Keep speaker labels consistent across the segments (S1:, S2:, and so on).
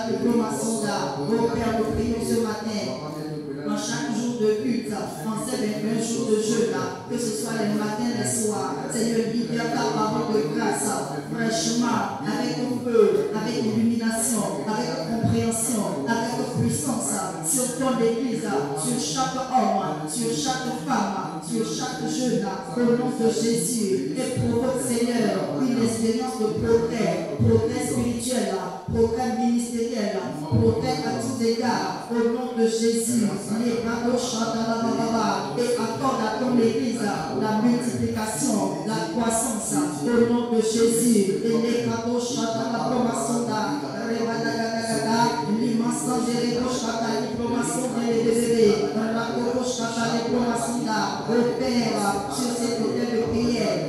S1: Oh Père, nous prions ce matin. En chaque jour de culte, en ces 21 jours de jeûne, que ce soit les matins, les soirs, Seigneur, libère ta parole de grâce, fraîchement, avec ton feu, avec illumination, avec compréhension, avec puissance, sur ton église, sur chaque homme, sur chaque femme, sur chaque jeune, au nom de Jésus, et provoque, Seigneur, une expérience de progrès spirituel, progrès ministériel, progrès à tous égards, au nom de Jésus. Et accorde à ton église la multiplication, la croissance au nom de Jésus. Et les cadeaux chata la promotion l'immense de chata la promotion de bébés, la coro chata la promotion au Père sur cette terre de prière.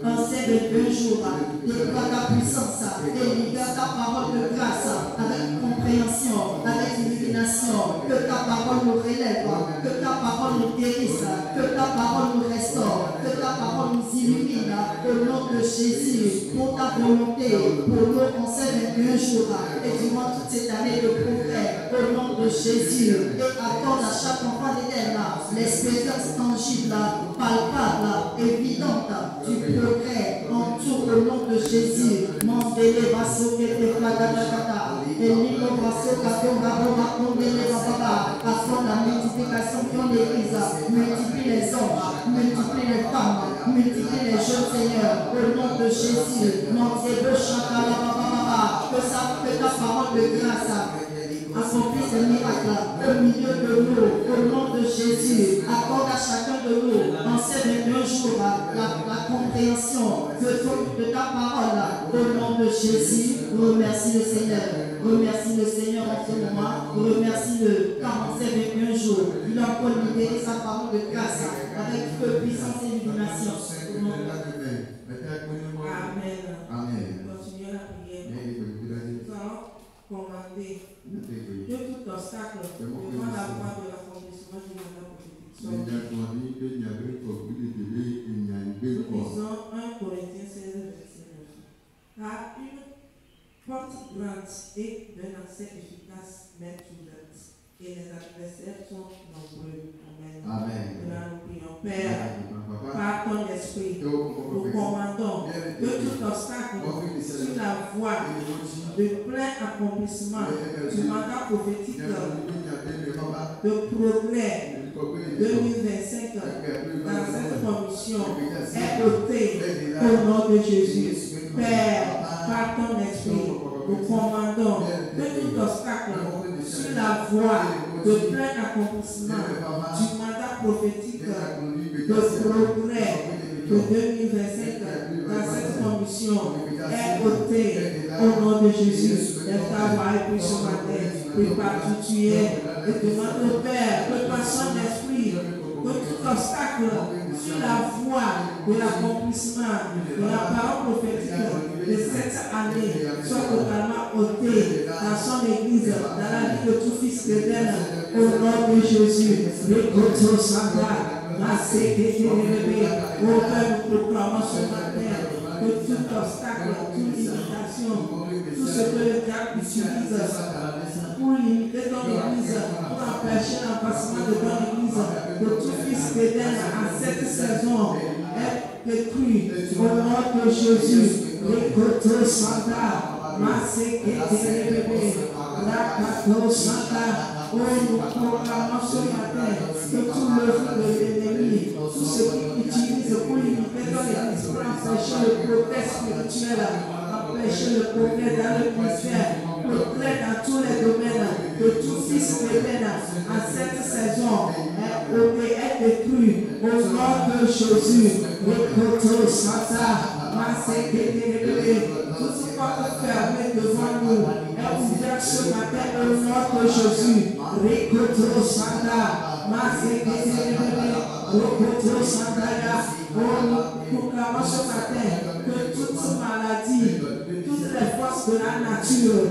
S1: En ces 21 jours, déploie ta puissance et libère ta parole de grâce avec compréhension, avec illumination, que ta parole nous relève, que ta parole nous guérisse, que ta parole nous restaure, que ta parole nous illumine au nom de Jésus, pour ta volonté, pour nous en ces 21 jours et durant toute cette année de progrès, au nom de Jésus, et accorde à chaque enfant d'Éden l'expérience tangible, palpable, évidente du progrès en tout au nom de Jésus. Mandele basso que te flagata et l'ino basso katonga baba condele baba afin la multiplication de ton église, multiplie les hommes, multiplie les femmes, multiplie les jeunes seigneurs au nom de Jésus. Mandele chakala baba que ta parole de grâce accomplisse des miracles au milieu de nous, au nom de Jésus. Accorde à chacun de nous, en ces 21 jours, la compréhension de ta parole, au nom de Jésus. Remercie le Seigneur. Remercie le Seigneur en ce moment. Remercie-le, car en ces 21 jours, il a encore libéré sa parole de grâce avec feu, puissance et illumination. Amen. Amen. Continuez la prière. Nous allons commander de tout obstacle devant la voie de l'accomplissement du mandat prophétique. Nous lisons 1 Corinthiens 16, verset 9. Car une porte grande et d'un accès efficace m'est ouverte, et les adversaires sont nombreux. Amen. Amen. Nous prions, Père, par ton esprit, nous commandons de tout obstacle sur la voie de plein accomplissement du mandat prophétique de progrès 2025 dans cette commission est ôté au nom de Jésus. Père, par ton esprit, nous commandons de tout obstacle sur la voie de plein accomplissement du mandat prophétique de progrès de 2025 dans cette commission est ôté au nom de Jésus. Lève ta voix et prie ce matin. Prépare où tu es et demande au Père que par son esprit, que tout obstacle sur la voie de l'accomplissement de la parole prophétique de cette année soit totalement ôté dans son église, dans la vie de tout fils d'Éden, au nom de Jésus. Au Père, nous proclamons ce matin que tout obstacle, toute limitation, tout ce que le diable utilise pour limiter ton église, pour empêcher l'avancement de ton église, que tout fils d'Éden à cette saison est détruit au nom de Jésus. Les côtés Santa, Massé, la Cato Santa, oh, nous proclamons ce matin que tout le feu de l'ennemi, tout ce qui utilise pour limiter ton église, pour empêcher le progrès spirituel, empêcher le progrès dans le ministère, progrès dans tous les domaines de tout fils d'Éden à cette saison est détruit au nom de Jésus. Le côté Santa, toute porte fermée devant nous est ouverte ce matin au nom de Jésus. Récoto Santa, Récoto Santa, nous proclamons ce matin que toute maladie, toutes les forces de la nature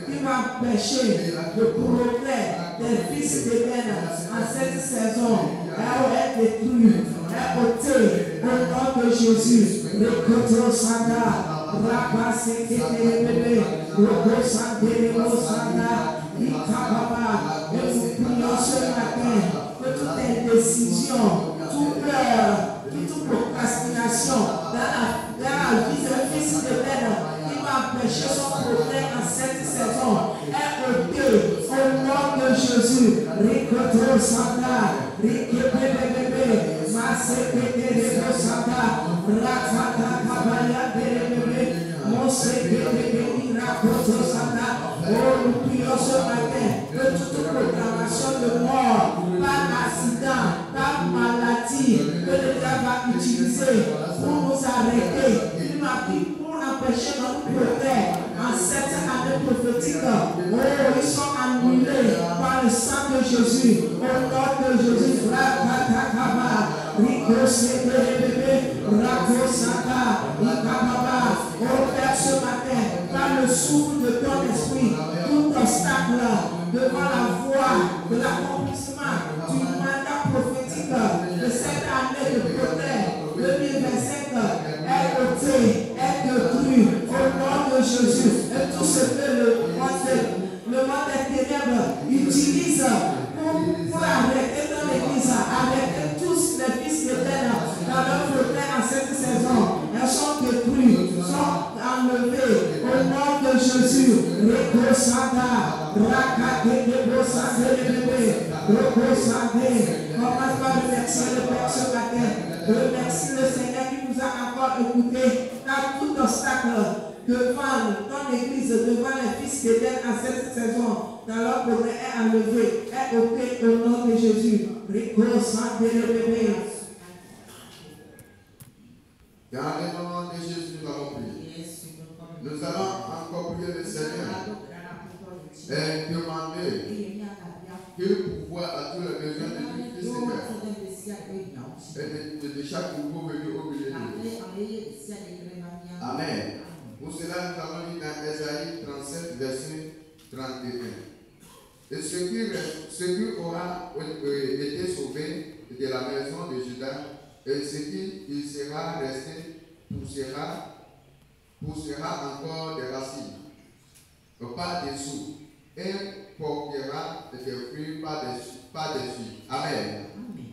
S1: qui va empêcher le progrès des fils d'Éden en cette saison est détruite, est ôtée au nom de Jésus. Le côté Santa, toute peur, toute procrastination dans la vie de fils de l'Éden qui va empêcher son progrès en cette saison est ôté au nom de Jésus. Ricoto Santa, Riquebebebe, Masekete Santa, Rakata Kabaya Bebebe, Mosekete Rakoto Santa. Oh, nous prions ce matin que toute proclamation de mort, par accident, par maladie, que le diable va utiliser pour nous arrêter, pour empêcher notre progrès en cette année prophétique. Oh, ils sont annulés par le sang de Jésus. Au nom de Jésus, oh Père, ce matin, par le souffle de ton esprit, tout obstacle devant la voie de l'accomplissement du mandat prophétique de cette année de progrès 2025 est ôté, est détruit au nom de Jésus. Et tout ce que le monde des ténèbres utilise pour arrêter dans l'église, arrêter tous les fils de terre dans leur progrès en cette saison. Elles sont détruites, sont enlevées au nom de Jésus. Rekosada, Rakadebosade, Rekosade. Commence par remercier le Père ce matin. Remercie le Seigneur qui nous a encore écoutés. Car tout obstacle devant ton église, devant les fils d'Éden en cette saison, dans leur progrès est enlevé, est ôté au nom de Jésus.
S2: Dans le nom de Jésus, nous allons prier. Nous allons encore prier le Seigneur et demander que pouvoir à tous les besoins de Dieu et de chaque nouveau venu au milieu de nous. Amen. Pour cela, nous allons lire dans Ésaïe 37, verset 31. Et ce qui aura été sauvé de la maison de Juda, et ce qui sera resté poussera encore des racines par-dessous et portera des fruits par-dessus. Amen.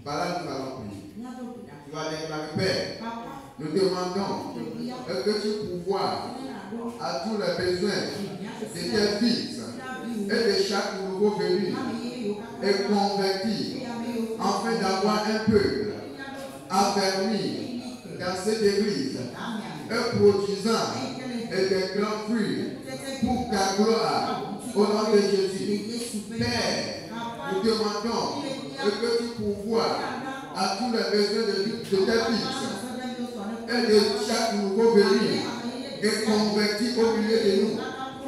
S2: Par là, nous allons prier. Tu vas déclarer, Père, nous demandons que tu pouvoir à tous les besoins de tes fils et de chaque nouveau venu et converti afin d'avoir un peuple affermi dans cette église et produisant des grands fruits pour ta gloire au nom de Jésus. Père, nous demandons que tu pourvoies à tous les besoins de tes fils et de chaque nouveau venu et converti au milieu de nous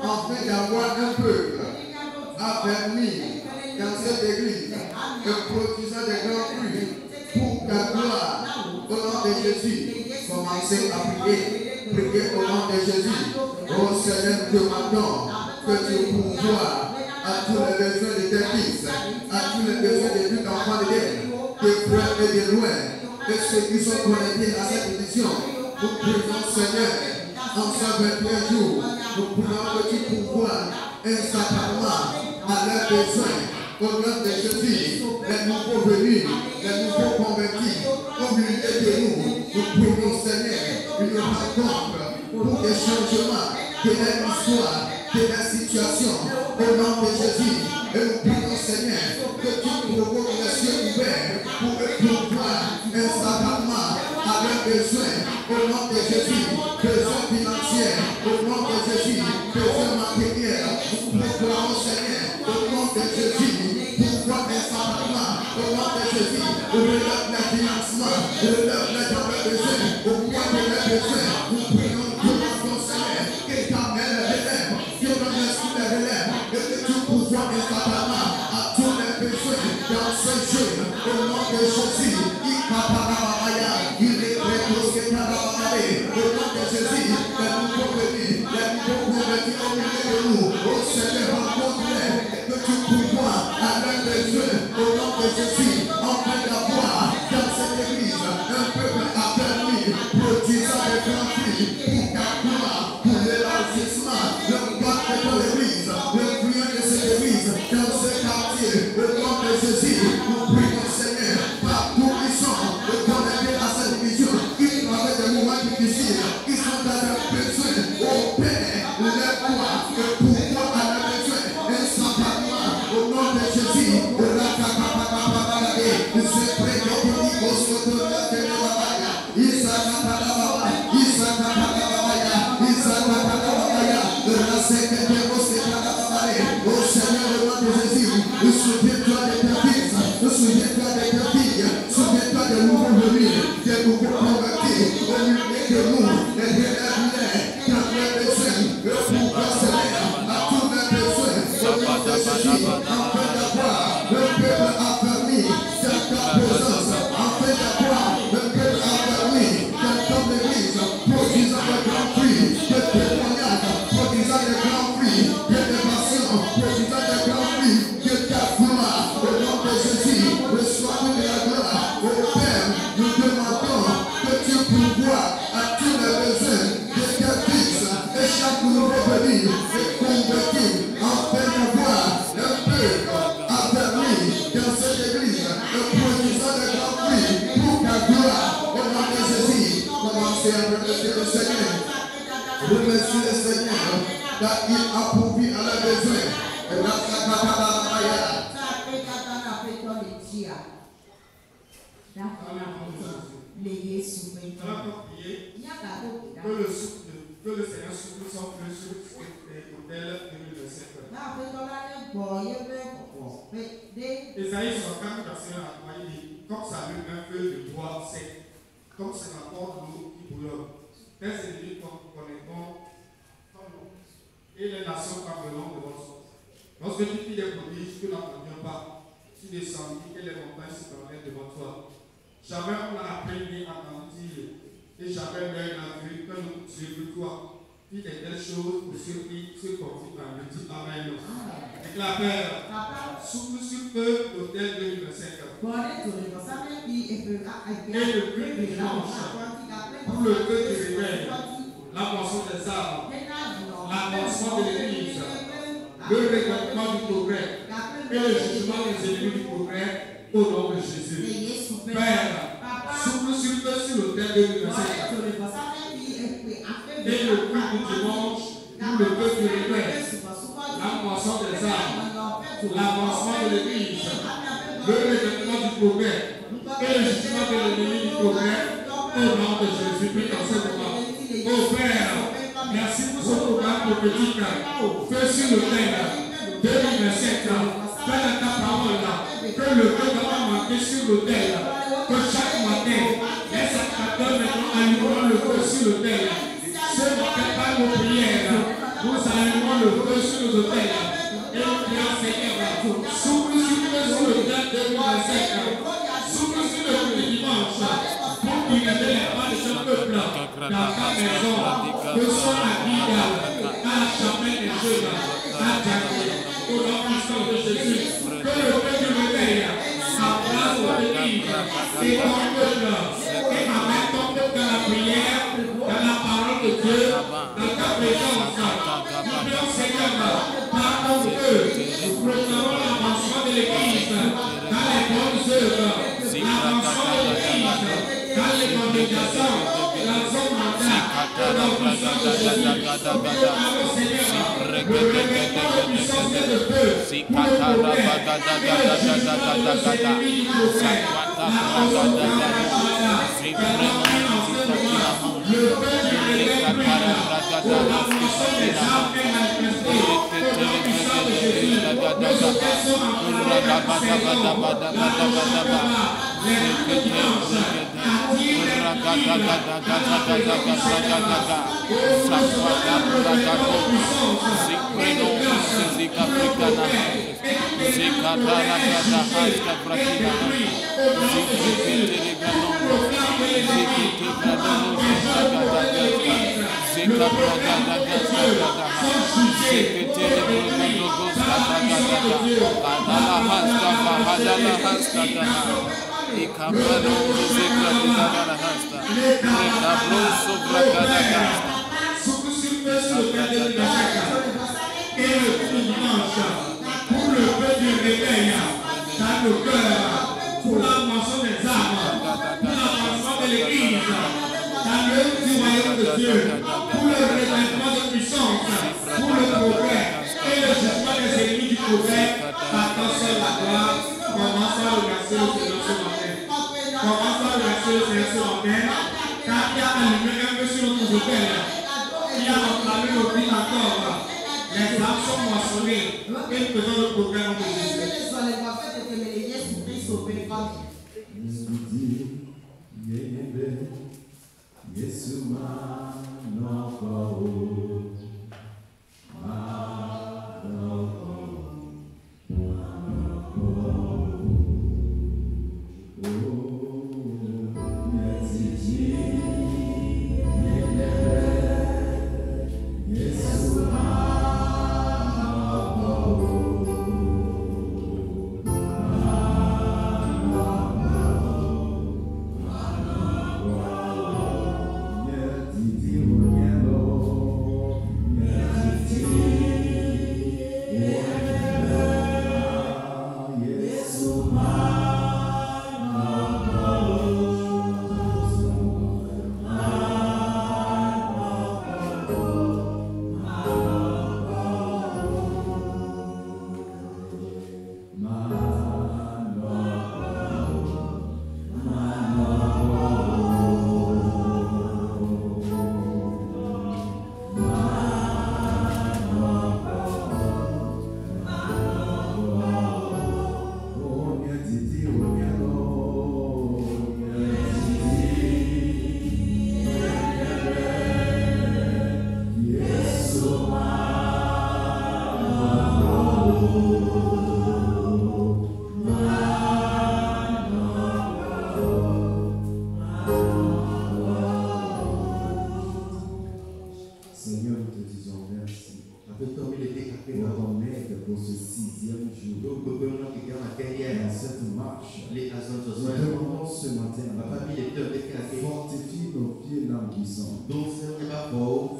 S2: afin d'avoir un peuple affermi dans cette église et produisant des grands fruits pour ta gloire au nom de Jésus. Commencez à prier. Priez au nom de Jésus. Oh Seigneur, nous demandons que tu pourvoies à tous les besoins de tes fils, à tous les besoins de tes enfants de Dieu, de frères et de loin, et ceux qui sont connectés à cette édition. Nous prions, Seigneur, en ce 21 jours, nous prions que tu pourvoies instantanément à leurs besoins. Au nom de Jésus, les nouveaux venus, les nouveaux convertis, au milieu de nous, nous prions, Seigneur, une rencontre pour des changements de leur histoire, de leur situation, au nom de Jésus. Et nous prions, Seigneur, que tu provoques les cieux ouverts pour pouvoir instantanément à leurs besoins, au nom de Jésus, besoins financiers, au nom de Jésus, besoins matériels, nous proclamons, Seigneur, au nom de Jésus. Pourquoi instantanément, au nom de Jésus, relève les financements, relève les besoins, au point de leurs besoins, nous prions, demandons, Seigneur, que ta mère les relève, que ton esprit les relève, et que tu pourvoies instantanément à tous les besoins dans ce jeu, au nom de Jésus, il est au nom de Jésus, les nouveaux venus, les nouveaux convertis au milieu de nous, au Seigneur, rencontre-les, que tu pourvoies à leurs besoins, au nom de Jésus, afin d'avoir dans cette église un peuple affermi, produisant des grands de ton église, le prière de cette église, dans ce quartier, au nom de Jésus, nous prions Seigneur, partout ils sont, connectés à cette vision, ils ont des moments difficiles, ils sont dans un besoin, au Père, lève-toi, que pour moi à la besoin, instantanément, au nom de Jésus, au Seigneur, au nom de Jésus, souviens-toi de ta fils, souviens-toi de ta fille, souviens-toi des nouveaux venus, des nouveaux convertis, au milieu de nous, et de la lumière, quand les besoins, le pouvoir Seigneur, à tous les besoins, au nom de Jésus, afin d'avoir le peuple affermi dans ta présence, afin d'avoir le peuple affermi dans ton église, produisant de grands fruits, de témoignages, produisant de grands fruits, d'élévation, produisant de grands fruits, de ta gloire, au nom de Jésus, reçois-nous de la gloire, au Père, nous demandons que tu pourvoies à tous les besoins de tes fils, et chaque nouveau venu est converti, afin d'avoir un peuple affermi dans cette église, produisant de grands fruits pour ta gloire, au nom de Jésus. Commencez à remercier le Seigneur. Remerciez le Seigneur, car il a pourvu à la besoin.
S3: Que le Seigneur souffle son feu sur l'autel 2025. Esaïe 64, verset 1, il dit, comme s'allume un feu de bois sec, comme se rapporte l'eau qui bouillonne, tel c'est lui connaîtront et les nations trembleront devant son. Lorsque tu fis des prodiges que nous n'entendions pas, tu descendis et les montagnes se tornèrent devant toi. Jamais on n'a appris ni entendu dire, et jamais l'œil n'a vu que nous Dieu que toi. Fit des telles choses pour ceux qui se confient par le dit Amen. Déclare Père, souffle sur feu l'autel 2025. Et le bruit du dimanche, pour le feu du réveil, la moisson des arbres, l'avancement de l'église, le récoltement du progrès et le jugement des ennemis du progrès au nom de Jésus. Père, souffle sur feu sur l'autel 2025. Et le bruit du dimanche, pour le feu du réveil, la moisson des arbres, l'avancement de l'église, le récoltement du progrès et le jugement de l'ennemi du progrès au nom de Jésus. Prie dans ce moment. Oh Père, merci pour ce programme prophétique. Feu sur l'autel 2027. Fais de ta parole que le feu va pas manquer sur l'autel. Que chaque matin, les spectateurs maintenant allumeront le feu sur l'autel. Ce matin, par nos prières, nous allumons le feu sur nos autels. Et nous prions, Seigneur, souffle sur l'autel 2027. Souffle sur le dimanche pour diriger les pas de ce peuple dans ta maison, que soit la guide, à la chapelle des jeunes, à Dieu, au nom puissant de Jésus. Que le feu du réveil s'embrasse au pays et ton peuple, et amène ton peuple dans la prière, dans la parole de Dieu, dans ta présence. Nous prions, Seigneur, par ton feu, nous proclamons l'avancement de l'église dans les bonnes œuvres, l'avancement de l'église dans les congrégations, la zone mandat, dans la puissance de Jésus. Nous proclamons, Seigneur, le réveillement de puissance et de feu pour le progrès et le jugement de nos ennemis du progrès. L'avancement de le feu du réveil brille, pour l'avancement des âmes est manifesté, pour la puissance de Jésus, nos hôtels sont en train les dimanches, attire les pour le feu du réveil dans nos cœurs, pour la moisson des âmes, pour la moisson de l'Église, dans l'œuvre du royaume de Dieu, pour le revêtement de puissance, pour le progrès et le jugement des ennemis du progrès, par ton seul la gloire. Commence à remercier le Seigneur ce matin. Commence à remercier le Seigneur ce matin, car il a allumé un peu sur notre hôtel. Il a enflammé nos vies encore. Les âmes sont moissonnées et nous faisons le progrès en Jésus.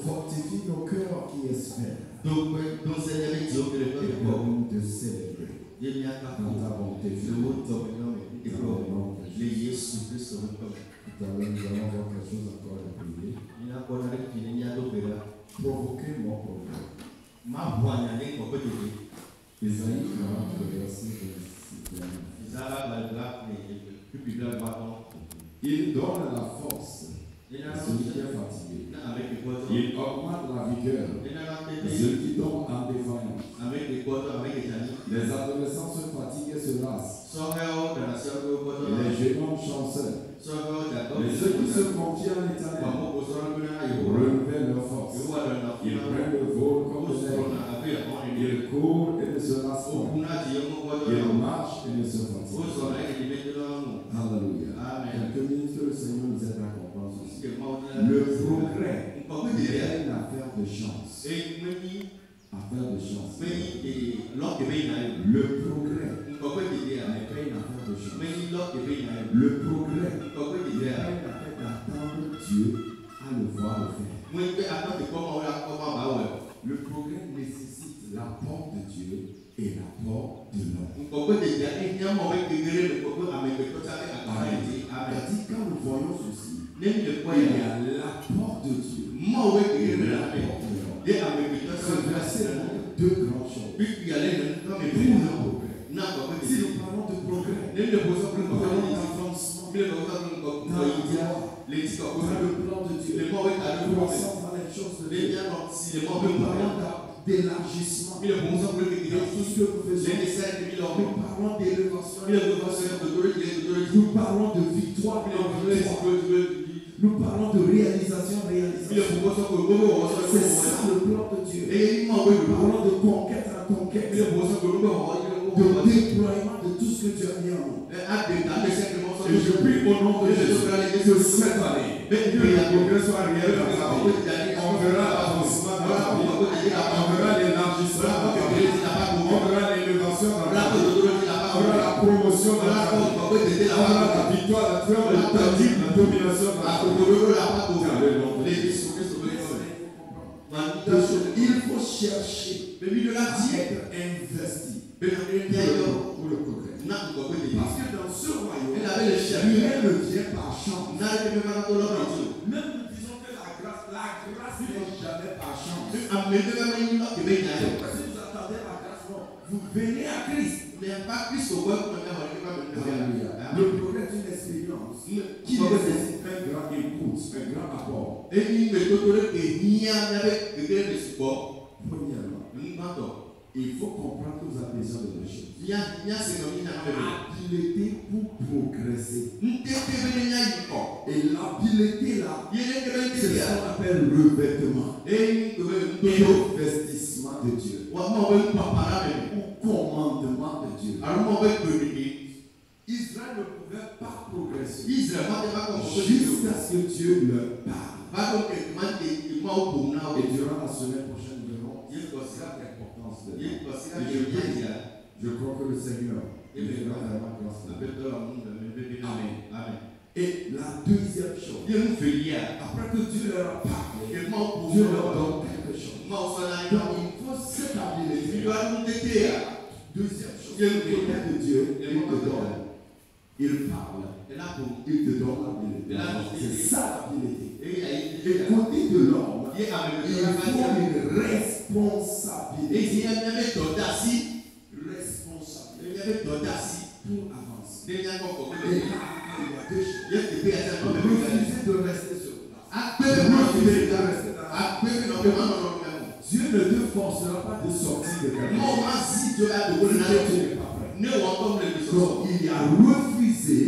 S4: Fortifie nos cœurs qui espèrent. Et nous te célébrer dans ta bonté. Tout à l'heure, nous allons voir quelque chose encore à prier. Provoquer mon problème. Isaïe 40, verset 26. Il donne la force à celui qui est fatigué. Il augmente la vigueur de celui qui tombe en défaillance. Les adolescents se fatiguent et se lassent. Et les jeunes hommes chancellent. Mais ceux qui se confient en l'Éternel renouvellent leur force. Ils prennent le vol comme des aigles. Ils courent et ne se lassent pas. Ils marchent et ne se fatiguent. Alléluia. Quelques minutes que le Seigneur nous aide à comprendre ceci. Le progrès est une affaire de chance. Affaire de chance. Le progrès n'est pas une affaire de chance. Le progrès n'est pas une affaire d'attendre Dieu à le voir le faire. Le progrès nécessite l'apport de Dieu et l'apport de l'homme. Quand nous voyons ceci, il y a l'apport de Dieu et l'apport de l'homme. Ce verset montre deux grandes choses. Pour le progrès. Si nous parlons de progrès, nous parlons d'avancement dans la gloire, dans le plan de Dieu, croissance dans les choses de Dieu. Nous parlons d'élargissement dans tout ce que nous faisons. Nous parlons d'élévation. Nous parlons de victoire. Nous parlons de réalisation. C'est ça le plan de Dieu. Nous parlons de conquête à conquête. De déploiement de tout ce que Dieu a mis en nous. Et je prie au nom de Jésus que cette année, que le progrès soit réel dans ta vie. On verra l'avancement dans ta vie. On verra l'élargissement dans ta vie. On verra l'élévation dans ta vie. On verra la promotion dans ta vie. On verra la victoire, la triomphe, la domination dans ta vie. Il faut faut chercher à être investi pour le progrès. Parce que dans ce royaume, rien ne vient par chance. Même nous disons que la grâce ne vient jamais par chance. Si vous attendez la grâce, non. Vous venez à Christ. Le progrès est une expérience qui nécessite un grand écoute, un grand apport. Premièrement, il faut comprendre que vous avez besoin de deux choses. Habileté pour progresser. Et l'habileté là, c'est ce qu'on appelle revêtement. Investissement de Dieu. Ou commandement de Dieu. Israël ne pouvait pas progresser jusqu'à ce que Dieu leur parle. Et durant la semaine prochaine, nous verrons l'importance de Dieu. Je crois que le Seigneur est vraiment grâce. Amen. Et la deuxième chose, après que Dieu leur a parlé, Dieu leur donne quelque chose. Donc il faut cette habileté. Deuxième chose, le prophète de Dieu, il te donne. Il parle. Il te donne l'habileté. C'est ça l'habileté. Et côté de l'homme, il faut une responsabilité. Pour avancer. Et là, il y a deux choses. Refuser de rester sur place. Dieu ne te forcera pas de sortir de ta vie. Si tu n'es pas prêt. Donc, il a refusé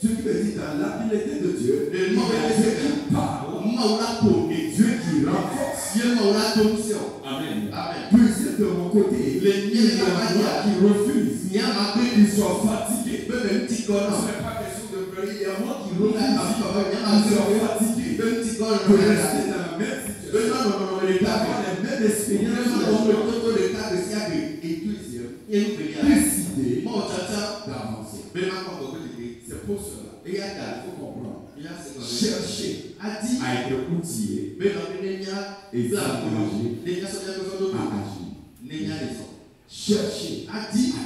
S4: ce qui veut dire dans l'habileté de Dieu. Il y a Dieu qui parle et Dieu qui renforce. Amen. Deuxième de mon côté, il y a moi qui refuse. Ils sont fatigués. Ce n'est pas question de pleurer. Il y a moi qui refuse. Ils sont fatigués. De rester dans la même situation. D'avoir les mêmes expériences. Et décider d'avancer. C'est pour cela. Il faut comprendre. Chercher à être outillé et s'encourager à agir. Chercher à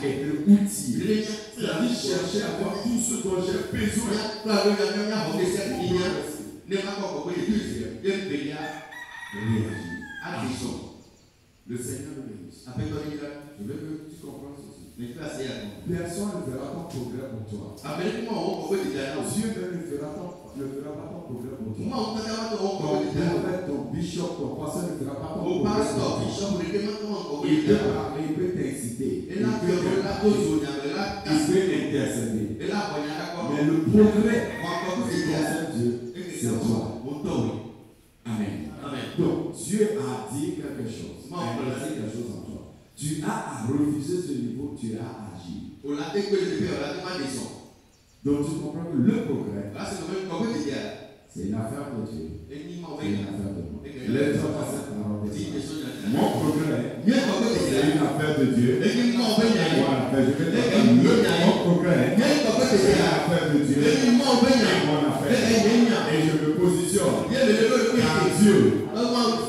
S4: être outillé, c'est-à-dire chercher à avoir tout ce dont j'ai besoin. Réagir. Le Seigneur nous bénisse. Je veux que tu comprennes ceci. Personne ne fera ton progrès pour toi. Dieu ne fera pas ton progrès pour toi. Ton bishop, ton pasteur ne fera pas ton progrès pour toi. Il peut parler, il peut t'inciter. Il peut intercéder. Mais le progrès qui concerne Dieu, c'est toi. Amen. Donc, Dieu a dit quelque chose. Il a dit quelque chose en toi. Tu as à refuser ce niveau, tu as à agir. Donc, tu comprends que le progrès, c'est une affaire de Dieu. C'est une affaire de moi. Laisse-moi passer par la parole. Mon progrès, c'est une affaire de Dieu. Mon progrès, c'est une affaire de Dieu. Mon affaire. Et je me positionne. Car Dieu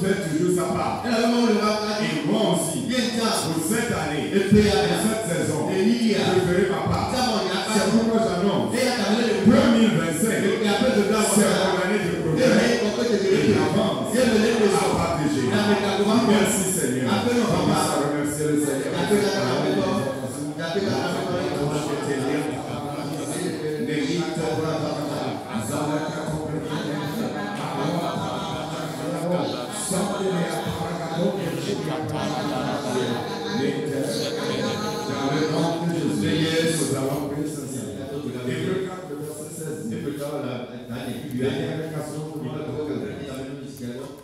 S4: fait toujours sa part. Et moi aussi, pour cette année, pour cette saison, je ferai ma part. C'est pourquoi j'annonce 2025, c'est mon année de progrès et d'avance à partager. Merci Seigneur. On va remercier le Seigneur.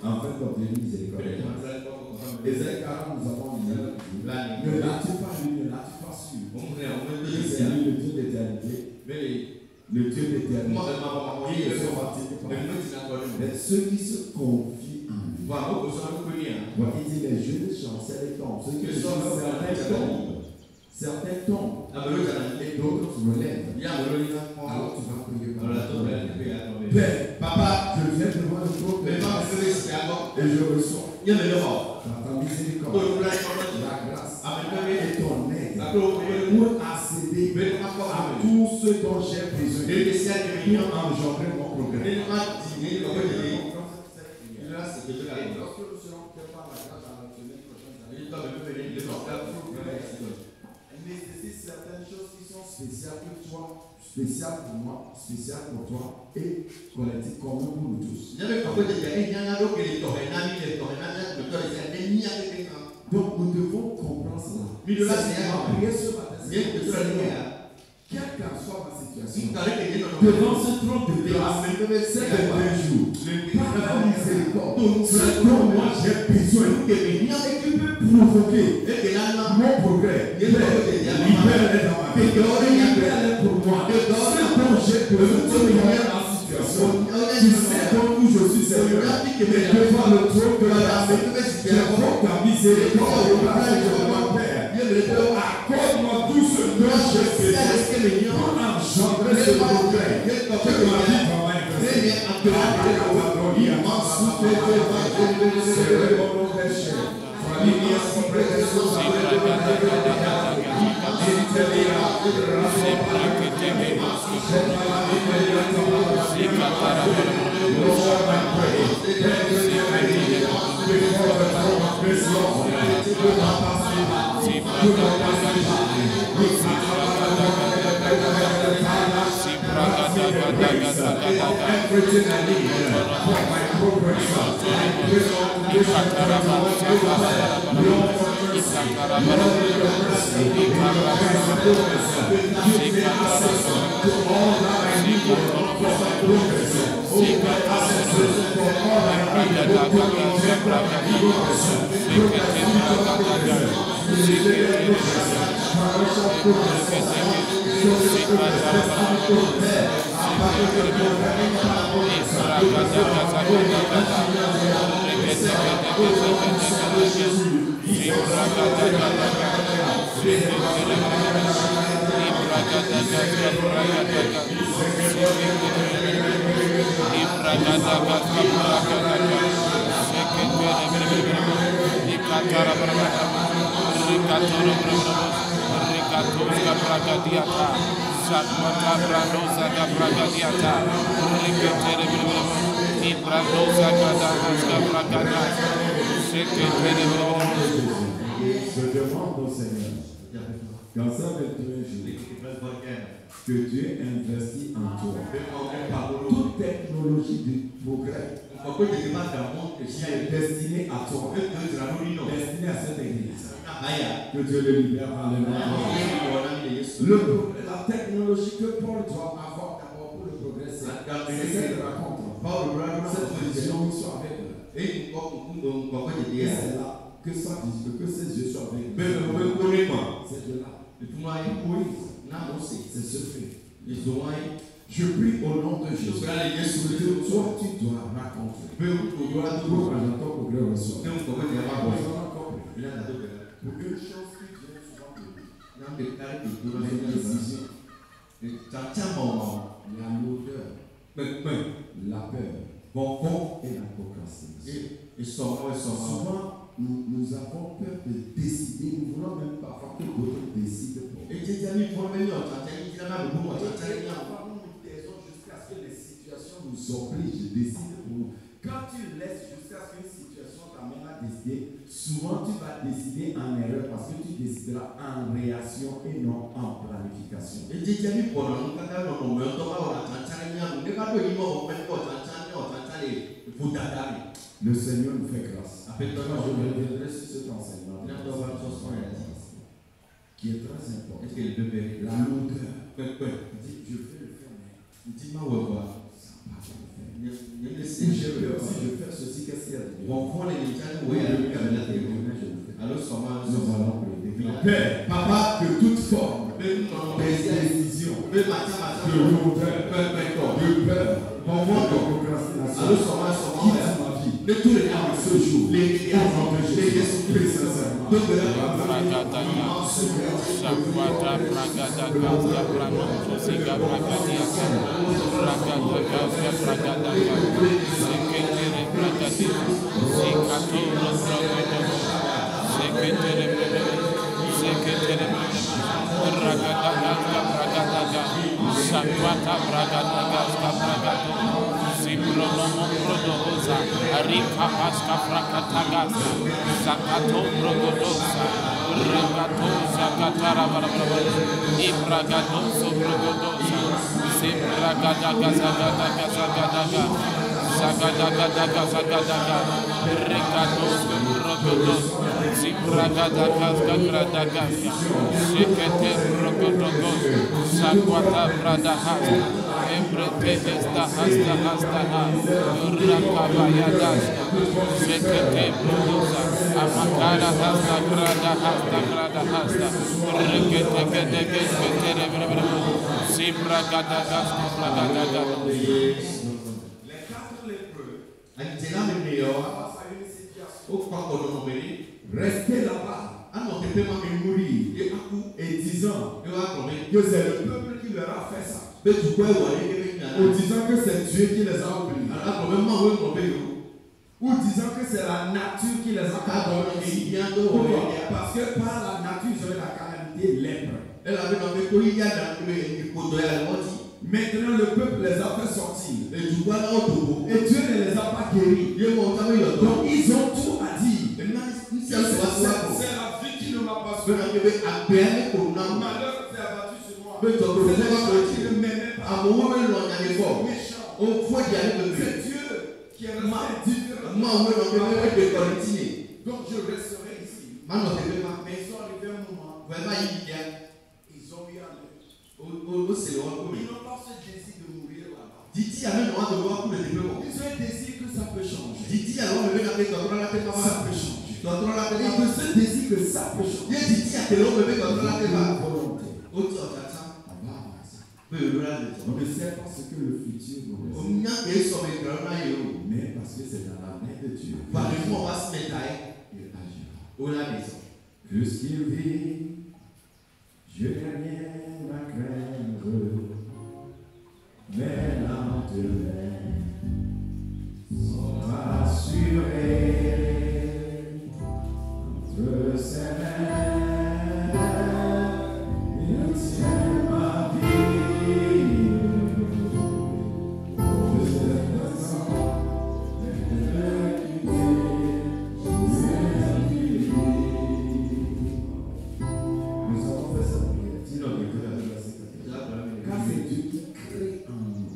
S4: En fait, comme Dieu miséricorde. Ésaïe 40, nous avons dit, ne l'attire pas lui, ne l'attire pas sur. C'est lui le Dieu d'éternité. Le Dieu d'éternité. Mais ceux qui se confient en lui. Il dit les jeunes chancellent et tombent. Ceux qui certains tombent. Et d'autres se relèvent. Alors tu vas prier par Père, Papa, je viens devant le trône et je reçois pour accéder à tout ce dont j'ai besoin pour engendrer mon progrès. Lorsque nous serons prêts par la grâce à la semaine prochaine, elle nécessite certaines choses qui sont spéciales pour toi, spéciales pour moi, spéciales pour toi et collectives communes pour nous tous. Donc nous devons comprendre cela. Prier ce matin. Quelle qu'en soit ma situation, devant ce trône de grâce, c'est un jour, par la miséricorde, ce dont moi j'ai besoin, et tu peux provoquer mon progrès, libère-les dans ma vie, libère-les pour moi, ce dont j'ai besoin, tu me mets en situation, tu sais donc où je suis sérieux, mais devant le trône de grâce, je prends ta miséricorde, mon Père, accorde-moi tout ce dont j'ai besoin. Pour engendrer ce progrès, que ma vie va manifester. Everything I need for my progress, Je demande au Seigneur, dans ça 21 jours, que Dieu investit en toi toute technologie de progrès destinée à toi, destinée à cette église. Que Dieu le libère par le nom de Jésus. La technologie que Paul doit avoir d'abord pour le progrès, c'est cette rencontre, cette vision qui soit avec eux. Et c'est là que ça dit que ces yeux soient avec eux. C'est de là. C'est ce fait. Je prie au nom de Jésus que toi tu dois raconter pour que ton progrès reçoive. Pour une chose qui vient souvent de les décisions, la lourdeur, la peur et la procrastination. Souvent, nous avons peur de décider, nous voulons même parfois que d'autres décident pour nous. Et parfois nous nous taisons jusqu'à ce que les situations nous obligent de décider pour nous. Quand tu laisses jusqu'à ce qu'une situation t'amène à décider, souvent tu vas décider en erreur parce que tu décideras en réaction et non en planification. Le Seigneur nous fait grâce. Je reviendrai sur cet enseignement qui est très important. La lourdeur. Je vais le faire, mais si je veux aussi je fais ceci, qu'est-ce qu'il y a de Père, Papa, que toute forme de décision, de lourdeur, de peur, de procrastination, quitte ma vie, de tous les âmes ce jour, au nom de Jésus, sincèrement.
S5: Sakwata Bragadaga Bragado, Zibrono Prodosa, Arika Pasca Fracatagasa, Zakato Brogodosa, Regato Zakatara Barabara, Ibragadoso Brogodosa, Zibragadaga Zagadaga Zagadaga, Zagadaga Zagadaga, Regados Brogodos, Zibragadaga Zagadaga, Shekete Brogodogos, Sakwata Bradahas, Embrete Esta Hasta Rakabayadas, Shekete Brogosa, Amakara Hasta Grada Hasta, Rekete Zibragadaga Zagadaga.
S4: Restez là-bas et disant que c'est le peuple qui leur a fait ça. Ou disant que c'est Dieu qui les a oubliés. Ou disant que c'est la nature qui les a oubliés. Parce que par la nature, ils auraient la calamité lèpre. Maintenant, le peuple les a fait sortir. Et Dieu ne les a pas guéris. Donc, ils ont tout à dire. C'est la vie qui ne m'a pas sauvé. Malheur s'est abattu sur moi. C'est les gens qui ne m'aimaient pas. C'est Dieu qui est resté différent. Donc je resterai ici. Mais ils sont arrivés un moment. Ils ont eu à l'aide. Ils n'ont pas ce désir de mourir là-bas. Ils ont un désir que ça peut changer. Ça peut changer. Et de ce désir que ça peut changer. La volonté. On ne sait pas ce que le futur nous réserve. Mais parce que c'est dans la main de Dieu. Il agira. Puisqu'il vit, je n'ai rien à craindre. Mais l'endemain sont assurés entre ses mains. Il tient ma vie. Je sais présent, nous avons fait ça. Car c'est Dieu qui crée en nous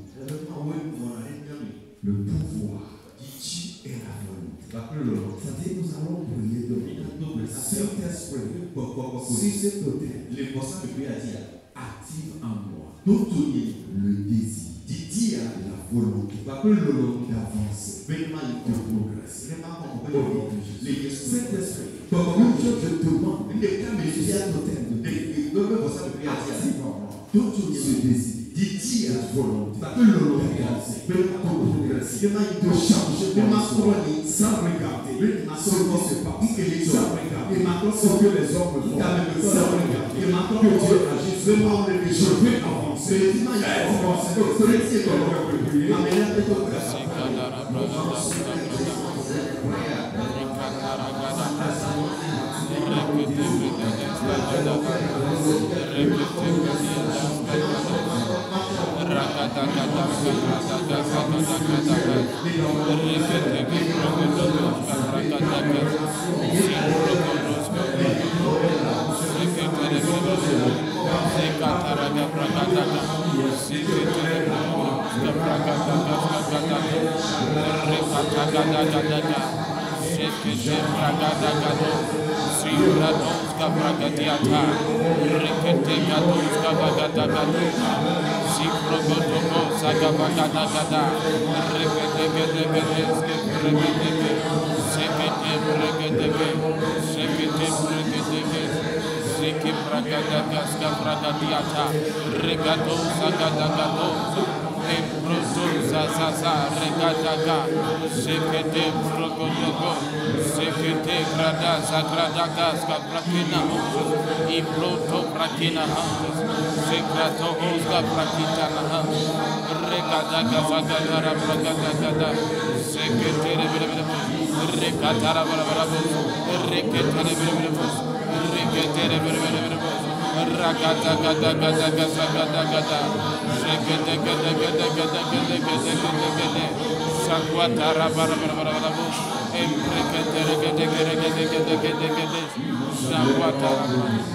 S4: le pouvoir qui tue et la volonté. C'est-à-dire nous allons prier de Saint-Esprit sur cet autel. Active en moi le désir, la volonté d'avancer, de progresser. Saint-Esprit, comme je te demande, sur cet autel active en moi ce désir. La volonté d'avancer, de progresser, de changer sans regarder ce qui se passe, sans regarder ce que les hommes font, sans regarder que Dieu agisse. Je veux avancer.
S5: Ragada gada gada gada gada gada. Shagada gada gada gada gada gada gada gada. Sakwatara bara bara bara bara bu. Emprekete gada gada gada gada gada gada. Sakwatara.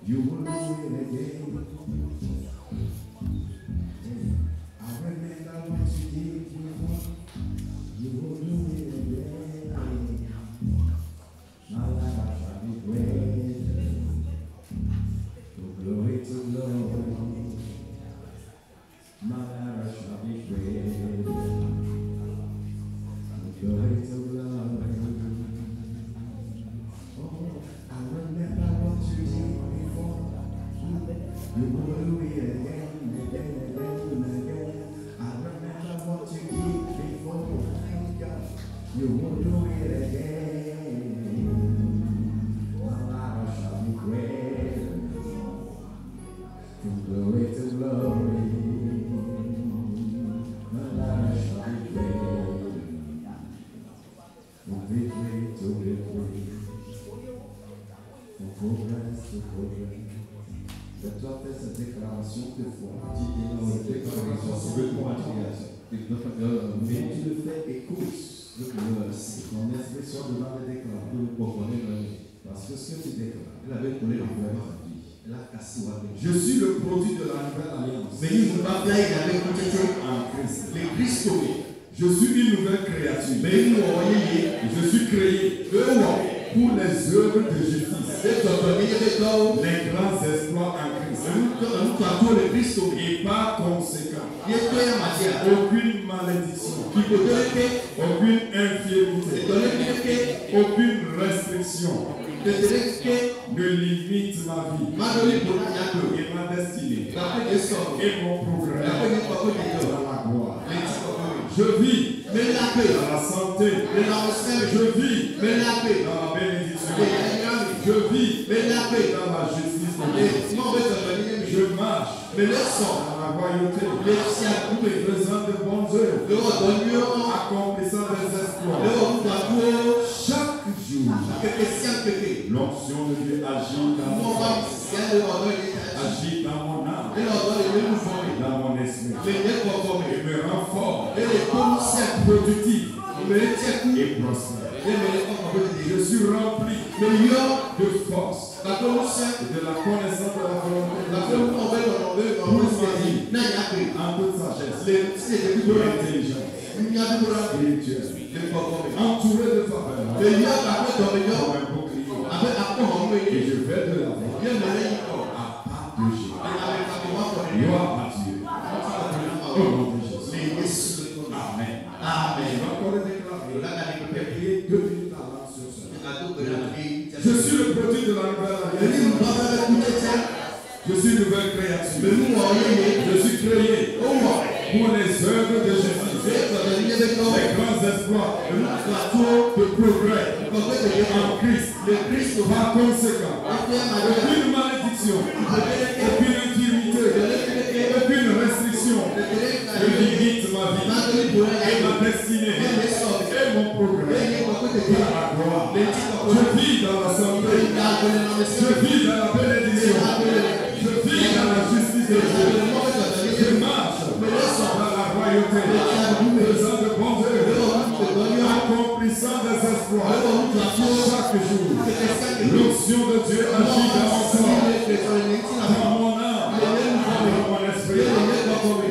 S4: You will do it again. I remember what you did before. You will do it again. My life shall be great. From glory to glory. My life shall be great. From glory to glory. Oh, I remember what you did before. You will do it again, again, again, again. I remember what you did before. You will do it again. My life shall be great. From glory to glory. My life shall be great. From victory to victory. From progress to progress. De toi faire cette déclaration de foi. Dis une déclaration sur ta création. Mais tu le fais, écoute. Ton esprit soit devant les déclarations. Parce que ce que tu déclares, je suis le produit de la nouvelle alliance. En Christ. Je suis une nouvelle créature. Je suis créé pour les œuvres de justice. Les grands exploits en Christ. Et par conséquent, aucune malédiction, aucune infirmité, aucune restriction ne limite ma vie et ma destinée et mon progrès dans la gloire. Je vis dans la santé, je vis dans la bénédiction, je vis dans la justice de Dieu. Je marche dans la royauté, faisant de bonnes œuvres, accomplissant des exploits. Chaque jour, l'onction de Dieu agit dans mon âme, agit dans mon âme, dans mon esprit, et me rend fort, productif et prospère. Je suis rempli de force et de la connaissance de la volonté pour ma vie en toute sagesse, de l'intelligence spirituelle, entouré de faveur, comme un bouclier, et je vais de l'avant à pas de Jésus. Gloire à Dieu. Au nom de Jésus. Amen. Amen. Encore une déclaration. Je suis le produit de la nouvelle alliance. Je suis une nouvelle créature. Je suis créé pour les œuvres de Jésus. Les grands espoirs de progrès en Christ. Par conséquent, aucune malédiction, aucune infirmité, aucune restriction ne limite ma vie et ma destinée et mon progrès par la gloire. Je vis dans la santé, je vis dans la bénédiction, je vis dans la justice de Dieu, je marche dans la royauté, faisant de bonnes œuvres, accomplissant des exploits chaque jour. L'onction de Dieu agit dans mon corps, dans mon âme, dans mon esprit,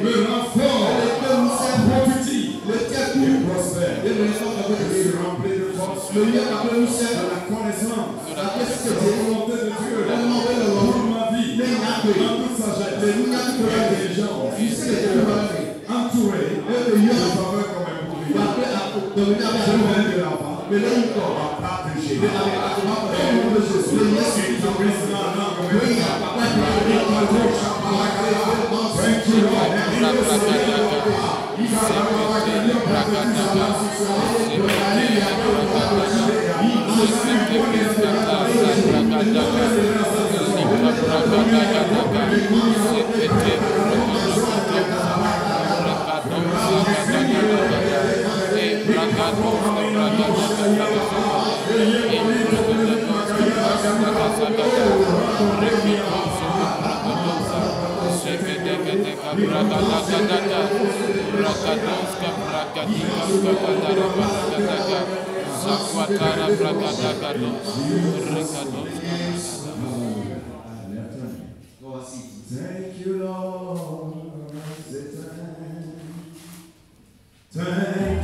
S4: me rend fort, productif et prospère. Je suis rempli de force, de la connaissance, de la volonté de Dieu pour ma vie, en toute sagesse, et intelligence, entouré de faveur comme un bouclier. Je vais de l'avant, à part de Jésus. Et au nom de Jésus, établissant la langue comme un thank you, Lord.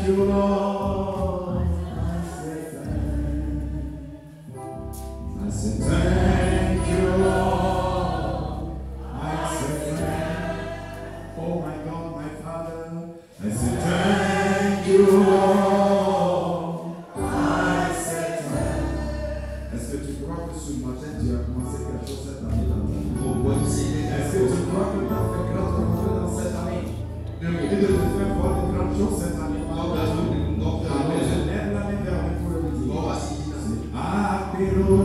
S4: you, Lord. I say thank you, Lord. I say thank you. Oh my God, my Father. I say thank you, Lord. I say thank you. Est-ce que tu crois que ce matin tu as commencé quelque chose cette année dans ta vie? Est-ce que tu crois que tu as fait grande chose dans cette année? Et de te faire voir de grandes choses cette année. Alors je lève la main vers le pour le dire. Apéro,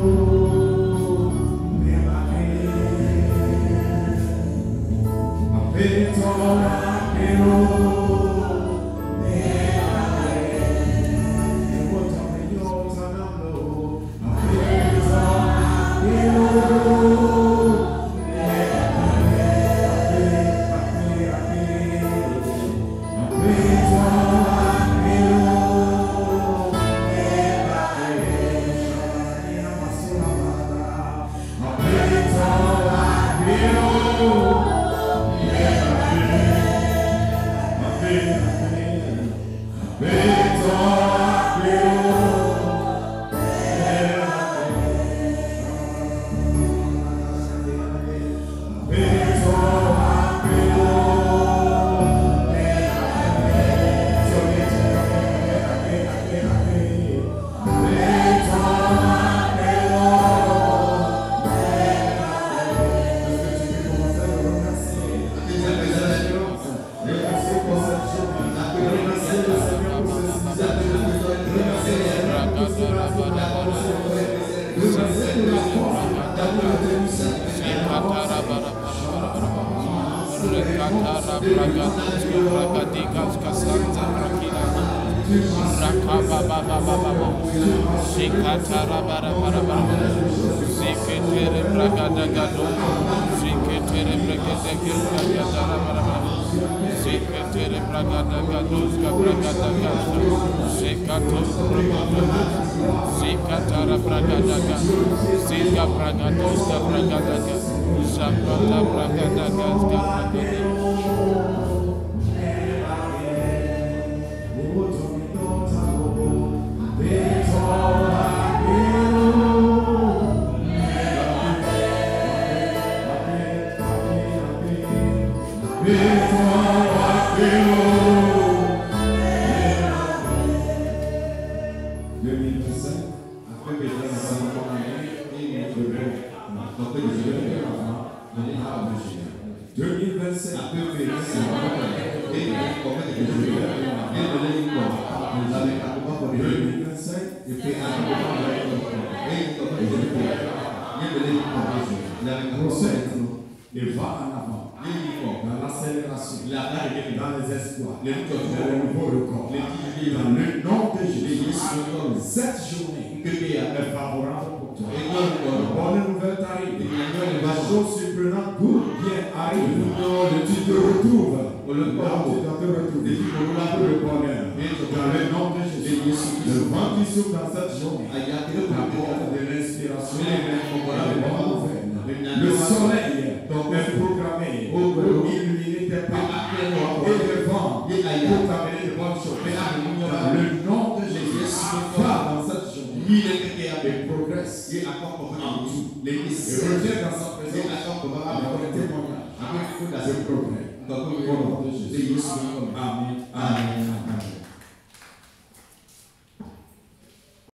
S4: et va en avant dans l'accélération, dans les espoirs, dans le nouveau record, dans le nom de Jésus. Cette journée est favorable pour toi. Bonne nouvelle t'arrive. La chose surprenante pour bien arrive. Tu te retrouves. Tu dois te retrouver pour le bonheur. Dans le nom de Jésus. Le vent qui souffle dans cette journée apporte de l'inspiration. Le soleil est programmé pour illuminer tes pas et le vent pour t'amener de bonnes choses. Dans le nom de Jésus, va dans cette journée et progresse en tout. Et reviens dans sa présence avec un témoignage de progrès. Au nom de Jésus. Amen. Amen.